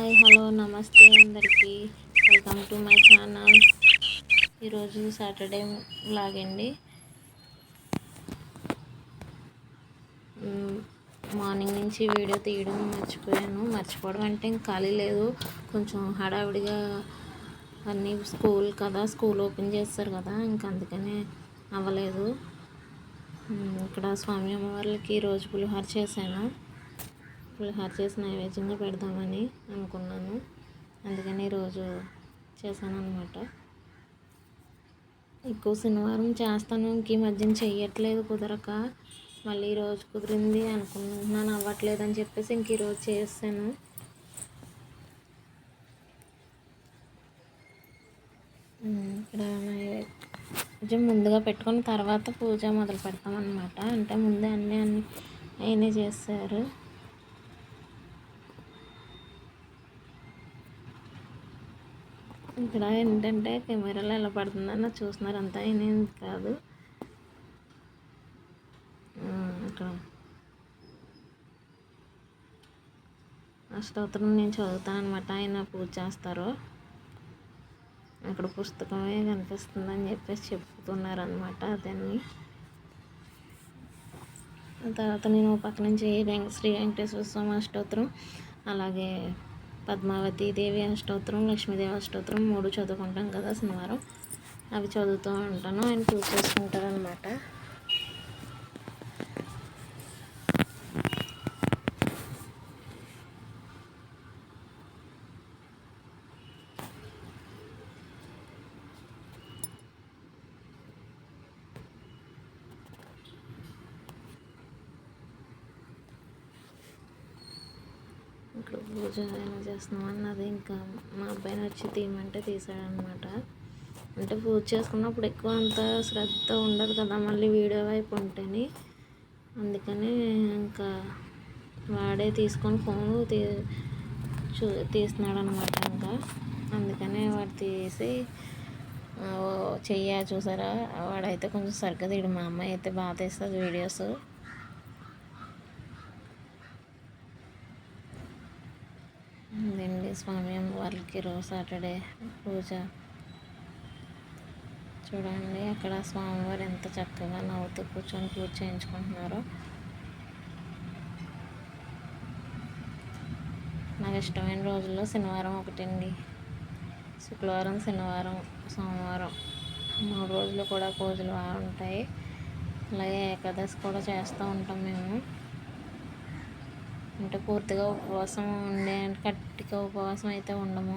Hi hello నమస్తే అందరికీ welcome to my channel. ఈరోజు సాటర్డే వ్లాగ్ అండి. మార్నింగ్ నుంచి వీడియో తీయడం మర్చిపోవడం అంటే ఇంక ఖాళీ లేదు, కొంచెం హడావిడిగా అన్నీ స్కూల్ ఓపెన్ చేస్తారు కదా, ఇంక అందుకనే అవ్వలేదు. ఇక్కడ స్వామి అమ్మవార్లకి ఈరోజు పులిహోర చేసి నైవేద్యంగా పెడదామని అనుకున్నాను, అందుకని ఈరోజు చేశాను అనమాట. ఎక్కువ శనివారం చేస్తాను, ఇంక ఈ మధ్యన చెయ్యట్లేదు కుదరక. మళ్ళీ ఈరోజు కుదిరింది అనుకుంటున్నాను, అవ్వట్లేదు అని చెప్పేసి ఇంక ఈరోజు చేస్తాను. ఇక్కడ నైవేద్యం ముందుగా పెట్టుకుని తర్వాత పూజ మొదలు పెడతాం అన్నమాట. అంటే ముందే అన్నీ ఆయనే చేస్తారు. ఇక్కడ ఏంటంటే కెమెరాలో ఎలా పడుతుందని చూస్తున్నారు, అంతా అయినేం కాదు. ఇక్కడ అష్టోత్తరం నేను చదువుతాను అనమాట, ఆయన పూజ చేస్తారు. అక్కడ పుస్తకమే కనిపిస్తుందని చెప్పేసి చెప్తున్నారు అనమాట. దాన్ని తర్వాత నేను పక్క నుంచి శ్రీ వెంకటేశ్వర స్వామి అష్టోత్తరం, అలాగే పద్మావతి దేవి అష్టోత్తరం, లక్ష్మీదేవి అష్టోత్తరం 3 చదువుకుంటాం కదా శనివారం, అవి చదువుతూ ఉంటాను. ఆయన పూజ చేసుకుంటారు అనమాట. ఇక్కడ పూజ అయినా చేస్తున్నాం అన్నది, ఇంకా మా అబ్బాయిని వచ్చి తీయమంటే తీసాడనమాట. అంటే పూజ చేసుకున్నప్పుడు ఎక్కువ అంత శ్రద్ధ ఉండదు కదా, మళ్ళీ వీడియో వైపు ఉంటేనే, అందుకని ఇంకా వాడే తీసుకొని ఫోను తీస్తున్నాడు అనమాట. ఇంకా అందుకనే వాడు తీసి చూసారా, వాడైతే కొంచెం సరిగ్గా తీయడు, మా అమ్మాయి అయితే బాగా తీస్తుంది వీడియోస్. ఇదండి స్వామి అమ్మవార్లకి రోజు సాటర్డే పూజ. చూడండి అక్కడ స్వామివారు ఎంత చక్కగా నవ్వుతూ కూర్చొని పూజ చేయించుకుంటున్నారో. నాకు ఇష్టమైన రోజుల్లో శనివారం ఒకటండి. శుక్రవారం, శనివారం, సోమవారం 3 రోజులు కూడా పూజలు ఉంటాయి. అలాగే ఏకాదశి కూడా చేస్తూ ఉంటాం మేము. అంటే పూర్తిగా ఉపవాసం గట్టిగా ఉపవాసం అయితే ఉండము,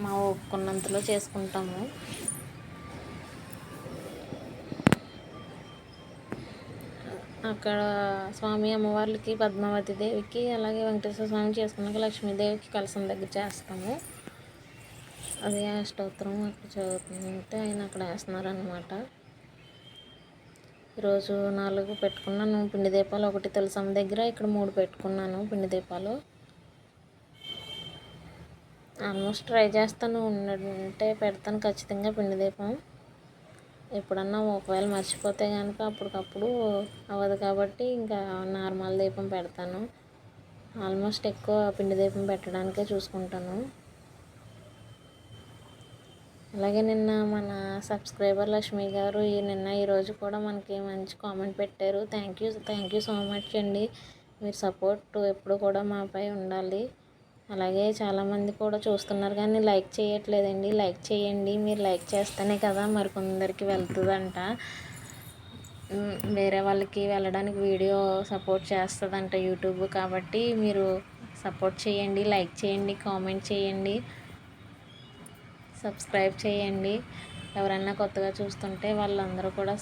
మా ఒప్పుకున్నంతలో చేసుకుంటాము. అక్కడ స్వామి అమ్మవార్లకి, పద్మావతి దేవికి, అలాగే వెంకటేశ్వర స్వామి చేసుకున్నాక లక్ష్మీదేవికి కలసం దగ్గర చేస్తాము. అదే అష్టోత్తరం అక్కడ చదువుతుంటే ఆయన అక్కడ వేస్తున్నారనమాట. ఈరోజు 4 పెట్టుకున్నాను పిండి దీపాలు. ఒకటి తులసమ్మ దగ్గర, ఇక్కడ 3 పెట్టుకున్నాను పిండి దీపాలు. ఆల్మోస్ట్ ట్రై చేస్తాను, ఉంటే పెడతాను ఖచ్చితంగా పిండి దీపం. ఎప్పుడన్నా ఒకవేళ మర్చిపోతే కనుక అప్పటికప్పుడు అవ్వదు కాబట్టి ఇంకా నార్మల్ దీపం పెడతాను. ఆల్మోస్ట్ ఎక్కువ పిండి దీపం పెట్టడానికే చూసుకుంటాను. అలాగే నిన్న మన సబ్స్క్రైబర్ లక్ష్మి గారు ఈరోజు కూడా మనకి మంచి కామెంట్ పెట్టారు. థ్యాంక్ యూ సో మచ్ అండి. మీరు సపోర్ట్ ఎప్పుడు కూడా మాపై ఉండాలి. అలాగే చాలామంది కూడా చూస్తున్నారు కానీ లైక్ చేయట్లేదండి. లైక్ చేయండి, మీరు లైక్ చేస్తేనే కదా మరికొందరికి వెళ్తుందంట, వేరే వాళ్ళకి వెళ్ళడానికి వీడియో సపోర్ట్ చేస్తుందంట యూట్యూబ్. కాబట్టి మీరు సపోర్ట్ చేయండి, లైక్ చేయండి, కామెంట్ చేయండి, సబ్స్క్రైబ్ చేయండి. ఎవరన్నా కొత్తగా చూస్తుంటే వాళ్ళందరూ కూడా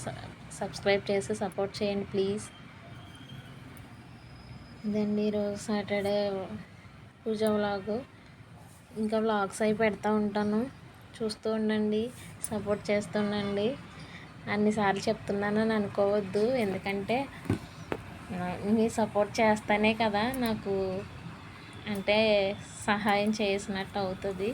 సబ్స్క్రైబ్ చేసి సపోర్ట్ చేయండి ప్లీజ్. ఇదండి ఈరోజు సాటర్డే పూజ వ్లాగు. ఇంకా వ్లాగ్స్ అవి పెడతా ఉంటాను, చూస్తూ ఉండండి, సపోర్ట్ చేస్తుండండి. అన్నిసార్లు చెప్తున్నానని అనుకోవద్దు, ఎందుకంటే మీ సపోర్ట్ చేస్తేనే కదా నాకు అంటే సహాయం చేసినట్టు అవుతుంది.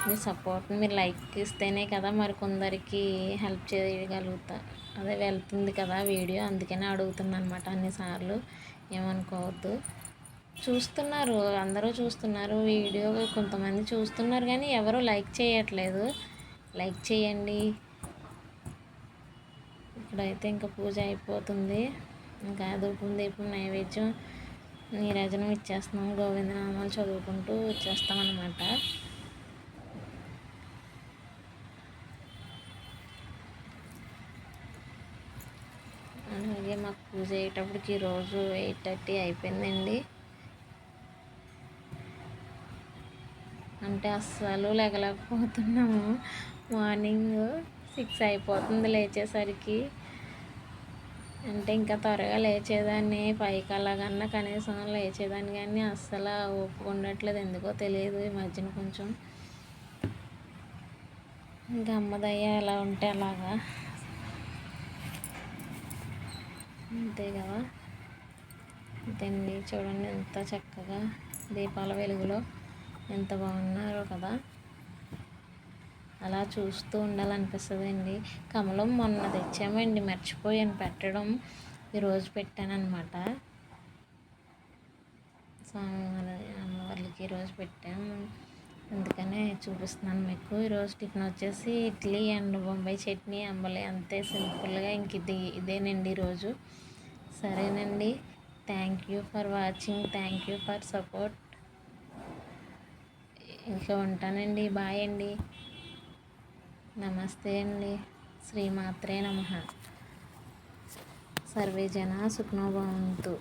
మీ సపోర్ట్ని మీరు లైక్ ఇస్తేనే కదా మరికొందరికి హెల్ప్ చేయగలుగుతా, అదే వెళ్తుంది కదా వీడియో, అందుకనే అడుగుతున్నాను అనమాట అన్నిసార్లు. ఏమనుకోవద్దు. చూస్తున్నారు, అందరూ చూస్తున్నారు వీడియో, కొంతమంది చూస్తున్నారు కానీ ఎవరు లైక్ చేయట్లేదు. లైక్ చేయండి. ఇక్కడైతే ఇంకా పూజ అయిపోతుంది. ఇంకా ధూపం దీపం నైవేద్యం నీరాజనం ఇచ్చేస్తున్నాం. గోవిందనామాలు చదువుకుంటూ వచ్చేస్తాం అన్నమాట. అలాగే మాకు పూజ అయ్యేటప్పటికి ఈరోజు 8:30 అయిపోయిందండి. అంటే అస్సలు లేగలేకపోతున్నాము. మార్నింగ్ 6 అయిపోతుంది లేచేసరికి. అంటే ఇంకా త్వరగా లేచేదాన్ని, 5కి అలాగన్నా కనీసం లేచేదాన్ని, కానీ అస్సలు ఓపిక ఉండట్లేదు. ఎందుకో తెలియదు ఈ మధ్యన కొంచెం. ఇంకా అమ్మదయ్య ఎలా ఉంటే అలాగా, అంతే కదా. అంతేండి, చూడండి ఎంత చక్కగా దీపాల వెలుగులో ఎంత బాగున్నారో కదా. అలా చూస్తూ ఉండాలనిపిస్తుందండి. కమలం మొన్న తెచ్చామండి, మర్చిపోయాను పెట్టడం. ఈరోజు పెట్టానన్నమాట. స్వామివారి అమ్మవార్లకి ఈరోజు పెట్టాము, అందుకనే చూపిస్తున్నాను మీకు. ఈరోజు టిఫిన్ వచ్చేసి ఇడ్లీ అండ్ బొంబాయి చట్నీ, అంబలి, అంతే సింపుల్గా. ఇంక ఇదేనండి ఈరోజు. సరేనండి, thank you for watching, thank you for support. ఇంకా ఉంటానండి, బాయ్ అండి, నమస్తే అండి, శ్రీమాత్రే నమః. సర్వే జనా సుఖినో భవంతు.